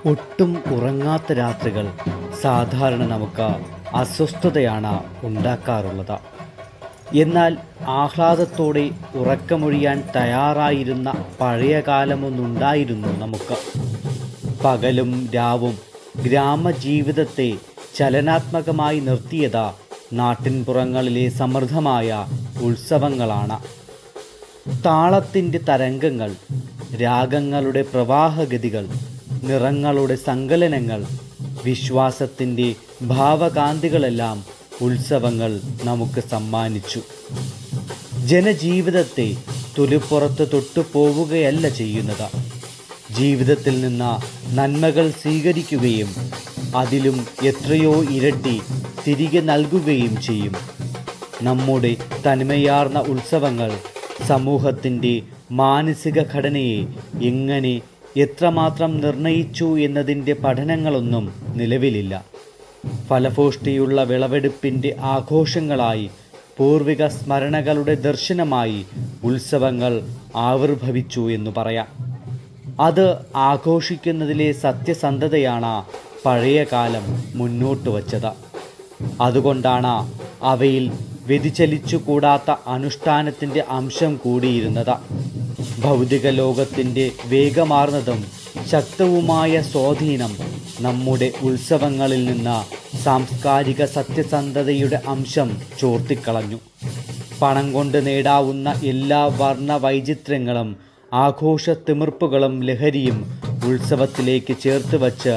ഒട്ടും ഉറങ്ങാത്ത രാത്രികൾ സാധാരണ നമുക്ക് അസ്വസ്ഥതയാണ് ഉണ്ടാക്കാറുള്ളത്. എന്നാൽ ആഹ്ലാദത്തോടെ ഉറക്കമൊഴിയാൻ തയ്യാറായിരുന്ന പഴയ കാലമൊന്നുണ്ടായിരുന്നു നമുക്ക്. പകലും രാവും ഗ്രാമജീവിതത്തെ ചലനാത്മകമായി നിർത്തിയത് നാട്ടിൻപുറങ്ങളിലെ സമൃദ്ധമായ ഉത്സവങ്ങളാണ്. താളത്തിൻ്റെ തരംഗങ്ങൾ, രാഗങ്ങളുടെ പ്രവാഹഗതികൾ, നിറങ്ങളുടെ സങ്കലനങ്ങൾ, വിശ്വാസത്തിൻ്റെ ഭാവകാന്തികളെല്ലാം ഉത്സവങ്ങൾ നമുക്ക് സമ്മാനിച്ചു. ജനജീവിതത്തെ തൊലിപ്പുറത്ത് തൊട്ടുപോവുകയല്ല ചെയ്യുന്നത്, ജീവിതത്തിൽ നിന്ന് നന്മകൾ സ്വീകരിക്കുകയും അതിലും എത്രയോ ഇരട്ടി തിരികെ നൽകുകയും ചെയ്യും. നമ്മുടെ തനിമയാർന്ന ഉത്സവങ്ങൾ സമൂഹത്തിൻ്റെ മാനസിക ഘടനയെ എങ്ങനെ എത്രമാത്രം നിർണയിച്ചു എന്നതിൻ്റെ പഠനങ്ങളൊന്നും നിലവിലില്ല. ഫലപുഷ്ടിയുള്ള വിളവെടുപ്പിൻ്റെ ആഘോഷങ്ങളായി, പൂർവിക സ്മരണകളുടെ ദർശനമായി ഉത്സവങ്ങൾ ആവിർഭവിച്ചു എന്ന് പറയാം. അത് ആഘോഷിക്കുന്നതിലെ സത്യസന്ധതയാണ് പഴയ കാലം മുന്നോട്ട് വച്ചത്. അതുകൊണ്ടാണ് അവയിൽ വ്യതിചലിച്ചുകൂടാത്ത അനുഷ്ഠാനത്തിൻ്റെ അംശം കൂടിയിരുന്നത്. ഭൗതിക ലോകത്തിൻ്റെ വേഗമാർന്നതും ശക്തവുമായ സ്വാധീനം നമ്മുടെ ഉത്സവങ്ങളിൽ നിന്ന് സാംസ്കാരിക സത്യസന്ധതയുടെ അംശം ചോർത്തിക്കളഞ്ഞു. പണം കൊണ്ട് നേടാവുന്ന എല്ലാ വർണ്ണ വൈചിത്ര്യങ്ങളും ആഘോഷത്തിമിർപ്പുകളും ലഹരിയും ഉത്സവത്തിലേക്ക് ചേർത്ത് വച്ച്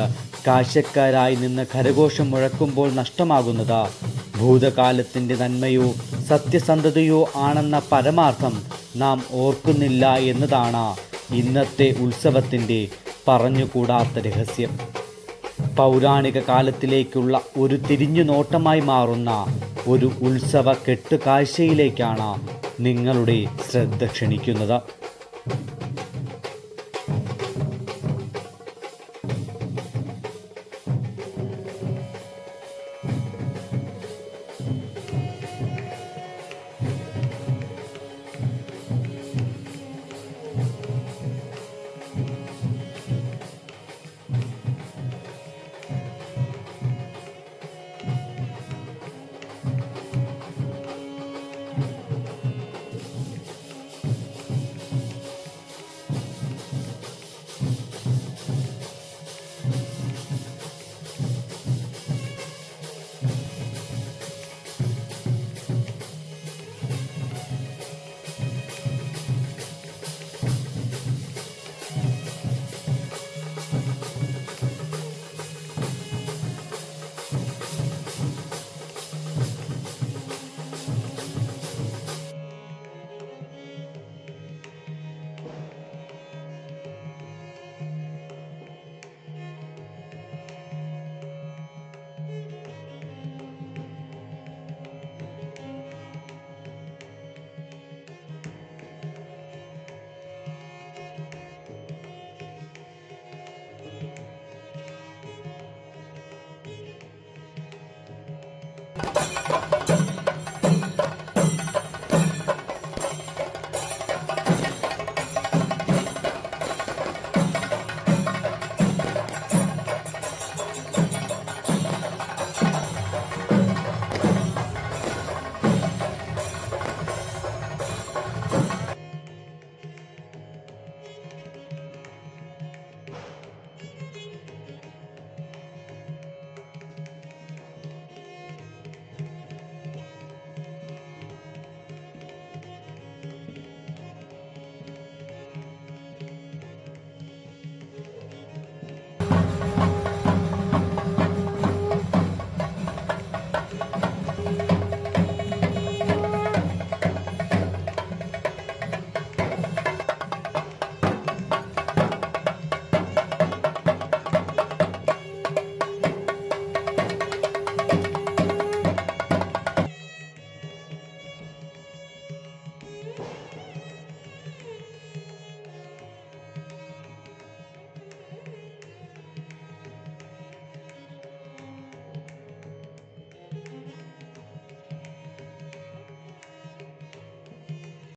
കാഴ്ചക്കാരായി നിന്ന് കരഘോഷം മുഴക്കുമ്പോൾ നഷ്ടമാകുന്നത് ഭൂതകാലത്തിൻ്റെ നന്മയോ സത്യസന്ധതയോ ആണെന്ന പരമാർത്ഥം നാം ഓർക്കുന്നില്ല എന്നതാണ് ഇന്നത്തെ ഉത്സവത്തിൻ്റെ പറഞ്ഞുകൂടാത്ത രഹസ്യം. പൗരാണിക കാലത്തിലേക്കുള്ള ഒരു തിരിഞ്ഞു നോട്ടമായി മാറുന്ന ഒരു ഉത്സവ കെട്ടുകാഴ്ചയിലേക്കാണ് നിങ്ങളുടെ ശ്രദ്ധ ക്ഷണിക്കുന്നത്.